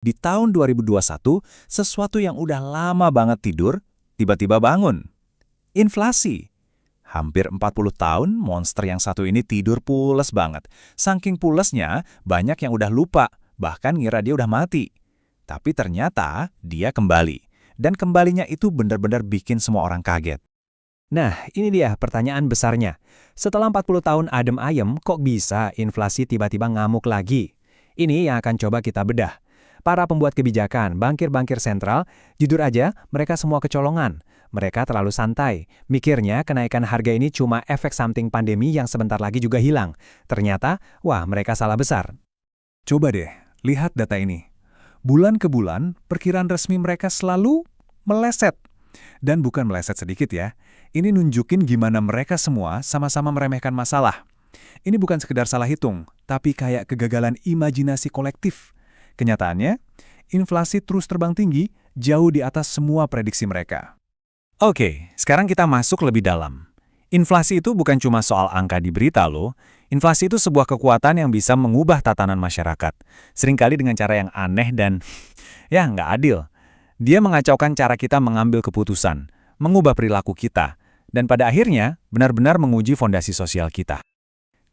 Di tahun 2021, sesuatu yang udah lama banget tidur, tiba-tiba bangun. Inflasi. Hampir 40 tahun, monster yang satu ini tidur pules banget. Saking pulesnya, banyak yang udah lupa, bahkan ngira dia udah mati. Tapi ternyata, dia kembali. Dan kembalinya itu benar-benar bikin semua orang kaget. Nah, ini dia pertanyaan besarnya. Setelah 40 tahun adem ayem, kok bisa inflasi tiba-tiba ngamuk lagi? Ini yang akan coba kita bedah. Para pembuat kebijakan, bankir-bankir sentral, jujur aja, mereka semua kecolongan. Mereka terlalu santai. Mikirnya kenaikan harga ini cuma efek samping pandemi yang sebentar lagi juga hilang. Ternyata, wah mereka salah besar. Coba deh, lihat data ini. Bulan ke bulan, perkiraan resmi mereka selalu meleset. Dan bukan meleset sedikit ya. Ini nunjukin gimana mereka semua sama-sama meremehkan masalah. Ini bukan sekedar salah hitung, tapi kayak kegagalan imajinasi kolektif. Kenyataannya, inflasi terus terbang tinggi, jauh di atas semua prediksi mereka. Oke, sekarang kita masuk lebih dalam. Inflasi itu bukan cuma soal angka di berita loh. Inflasi itu sebuah kekuatan yang bisa mengubah tatanan masyarakat. Seringkali dengan cara yang aneh dan ya nggak adil. Dia mengacaukan cara kita mengambil keputusan, mengubah perilaku kita, dan pada akhirnya benar-benar menguji fondasi sosial kita.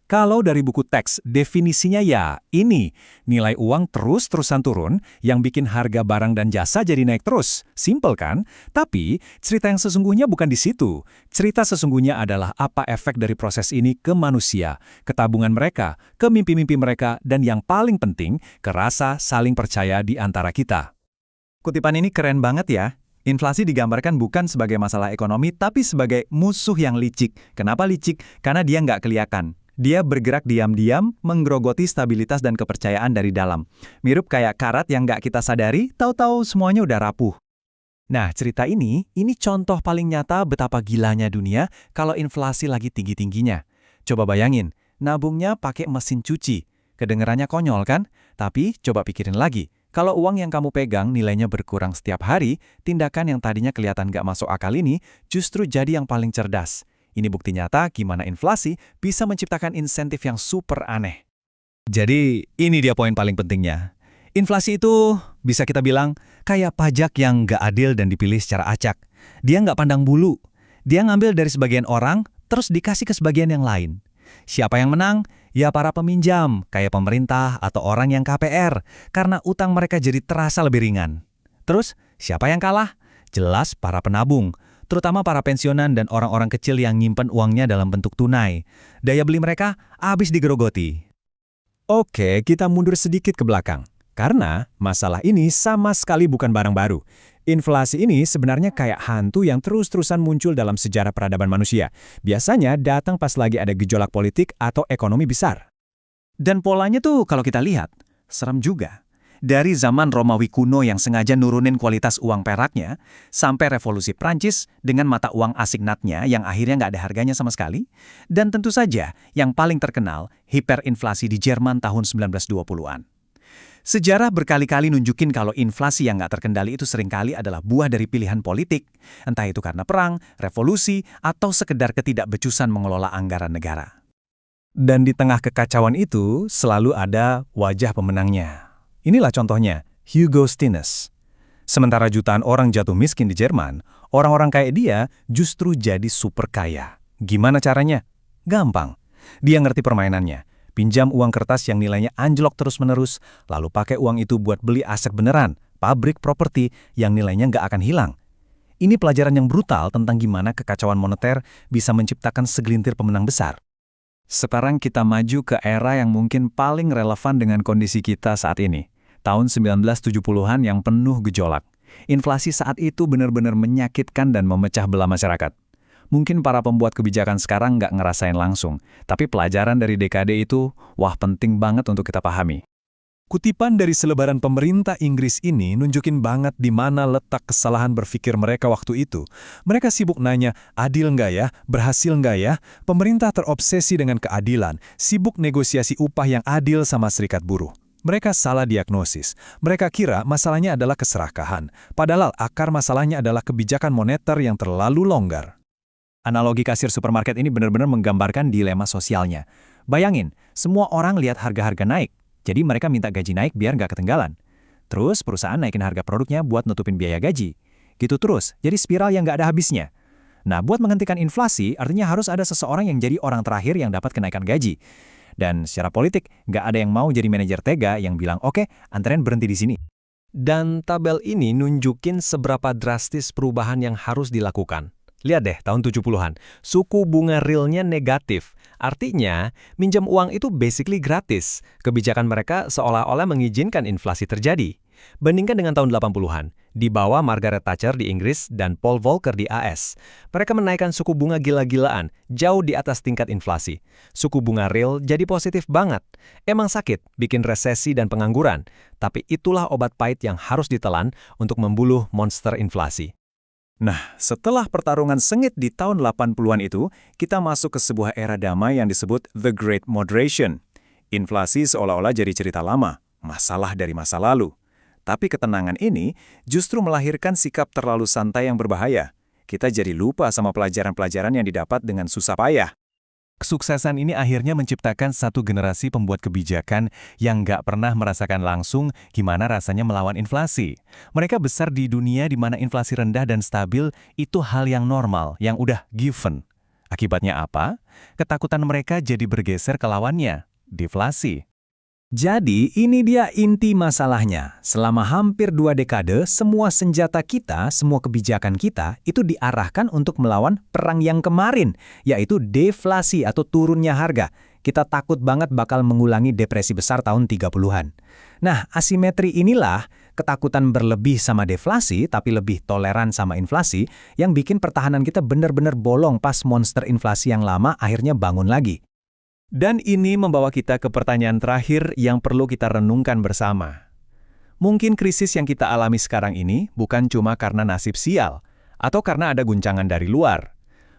Kalau dari buku teks, definisinya ya ini, nilai uang terus-terusan turun yang bikin harga barang dan jasa jadi naik terus. Simpel kan? Tapi cerita yang sesungguhnya bukan di situ. Cerita sesungguhnya adalah apa efek dari proses ini ke manusia, ke tabungan mereka, ke mimpi-mimpi mereka, dan yang paling penting, ke rasa saling percaya di antara kita. Kutipan ini keren banget ya. Inflasi digambarkan bukan sebagai masalah ekonomi, tapi sebagai musuh yang licik. Kenapa licik? Karena dia nggak kelihatan. Dia bergerak diam-diam, menggerogoti stabilitas dan kepercayaan dari dalam. Mirip kayak karat yang nggak kita sadari, tahu-tahu semuanya udah rapuh. Nah, cerita ini contoh paling nyata betapa gilanya dunia kalau inflasi lagi tinggi-tingginya. Coba bayangin, nabungnya pakai mesin cuci. Kedengerannya konyol kan? Tapi coba pikirin lagi. Kalau uang yang kamu pegang nilainya berkurang setiap hari, tindakan yang tadinya kelihatan nggak masuk akal ini justru jadi yang paling cerdas. Ini bukti nyata gimana inflasi bisa menciptakan insentif yang super aneh. Jadi, ini dia poin paling pentingnya. Inflasi itu bisa kita bilang kayak pajak yang nggak adil dan dipilih secara acak. Dia nggak pandang bulu. Dia ngambil dari sebagian orang, terus dikasih ke sebagian yang lain. Siapa yang menang? Ya para peminjam, kayak pemerintah atau orang yang KPR, karena utang mereka jadi terasa lebih ringan. Terus, siapa yang kalah? Jelas para penabung, terutama para pensiunan dan orang-orang kecil yang nyimpen uangnya dalam bentuk tunai. Daya beli mereka habis digerogoti. Oke, kita mundur sedikit ke belakang. Karena masalah ini sama sekali bukan barang baru. Inflasi ini sebenarnya kayak hantu yang terus-terusan muncul dalam sejarah peradaban manusia. Biasanya datang pas lagi ada gejolak politik atau ekonomi besar. Dan polanya tuh kalau kita lihat, serem juga. Dari zaman Romawi kuno yang sengaja nurunin kualitas uang peraknya, sampai revolusi Prancis dengan mata uang asignatnya yang akhirnya nggak ada harganya sama sekali, dan tentu saja yang paling terkenal, hiperinflasi di Jerman tahun 1920-an. Sejarah berkali-kali nunjukin kalau inflasi yang nggak terkendali itu seringkali adalah buah dari pilihan politik, entah itu karena perang, revolusi, atau sekedar ketidakbecusan mengelola anggaran negara. Dan di tengah kekacauan itu selalu ada wajah pemenangnya. Inilah contohnya, Hugo Stinnes. Sementara jutaan orang jatuh miskin di Jerman, orang-orang kayak dia justru jadi super kaya. Gimana caranya? Gampang. Dia ngerti permainannya. Pinjam uang kertas yang nilainya anjlok terus-menerus, lalu pakai uang itu buat beli aset beneran, pabrik properti yang nilainya nggak akan hilang. Ini pelajaran yang brutal tentang gimana kekacauan moneter bisa menciptakan segelintir pemenang besar. Sekarang kita maju ke era yang mungkin paling relevan dengan kondisi kita saat ini. Tahun 1970-an yang penuh gejolak. Inflasi saat itu benar-benar menyakitkan dan memecah belah masyarakat. Mungkin para pembuat kebijakan sekarang nggak ngerasain langsung, tapi pelajaran dari dekade itu, wah penting banget untuk kita pahami. Kutipan dari selebaran pemerintah Inggris ini nunjukin banget di mana letak kesalahan berpikir mereka waktu itu. Mereka sibuk nanya, adil nggak ya? Berhasil nggak ya? Pemerintah terobsesi dengan keadilan, sibuk negosiasi upah yang adil sama serikat buruh. Mereka salah diagnosis. Mereka kira masalahnya adalah keserakahan, padahal akar masalahnya adalah kebijakan moneter yang terlalu longgar. Analogi kasir supermarket ini benar-benar menggambarkan dilema sosialnya. Bayangin, semua orang lihat harga-harga naik, jadi mereka minta gaji naik biar nggak ketinggalan. Terus perusahaan naikin harga produknya buat nutupin biaya gaji. Gitu terus, jadi spiral yang nggak ada habisnya. Nah, buat menghentikan inflasi, artinya harus ada seseorang yang jadi orang terakhir yang dapat kenaikan gaji. Dan secara politik, nggak ada yang mau jadi manajer tega yang bilang, oke, antrean berhenti di sini. Dan tabel ini nunjukin seberapa drastis perubahan yang harus dilakukan. Lihat deh, tahun 70-an, suku bunga realnya negatif. Artinya, minjam uang itu basically gratis. Kebijakan mereka seolah-olah mengizinkan inflasi terjadi. Bandingkan dengan tahun 80-an, di bawah Margaret Thatcher di Inggris dan Paul Volcker di AS. Mereka menaikkan suku bunga gila-gilaan, jauh di atas tingkat inflasi. Suku bunga real jadi positif banget. Emang sakit, bikin resesi dan pengangguran. Tapi itulah obat pahit yang harus ditelan untuk membuluh monster inflasi. Nah, setelah pertarungan sengit di tahun 80-an itu, kita masuk ke sebuah era damai yang disebut The Great Moderation. Inflasi seolah-olah jadi cerita lama, masalah dari masa lalu. Tapi ketenangan ini justru melahirkan sikap terlalu santai yang berbahaya. Kita jadi lupa sama pelajaran-pelajaran yang didapat dengan susah payah. Kesuksesan ini akhirnya menciptakan satu generasi pembuat kebijakan yang nggak pernah merasakan langsung gimana rasanya melawan inflasi. Mereka besar di dunia di mana inflasi rendah dan stabil itu hal yang normal, yang udah given. Akibatnya apa? Ketakutan mereka jadi bergeser ke lawannya, deflasi. Jadi, ini dia inti masalahnya. Selama hampir 2 dekade, semua senjata kita, semua kebijakan kita, itu diarahkan untuk melawan perang yang kemarin, yaitu deflasi atau turunnya harga. Kita takut banget bakal mengulangi depresi besar tahun 30-an. Nah, asimetri inilah, ketakutan berlebih sama deflasi, tapi lebih toleran sama inflasi, yang bikin pertahanan kita benar-benar bolong pas monster inflasi yang lama akhirnya bangun lagi. Dan ini membawa kita ke pertanyaan terakhir yang perlu kita renungkan bersama. Mungkin krisis yang kita alami sekarang ini bukan cuma karena nasib sial, atau karena ada guncangan dari luar.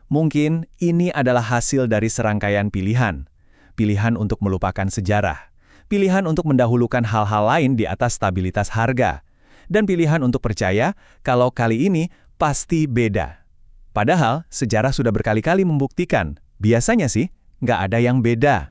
Mungkin ini adalah hasil dari serangkaian pilihan. Pilihan untuk melupakan sejarah. Pilihan untuk mendahulukan hal-hal lain di atas stabilitas harga. Dan pilihan untuk percaya kalau kali ini pasti beda. Padahal sejarah sudah berkali-kali membuktikan, biasanya sih, nggak ada yang beda.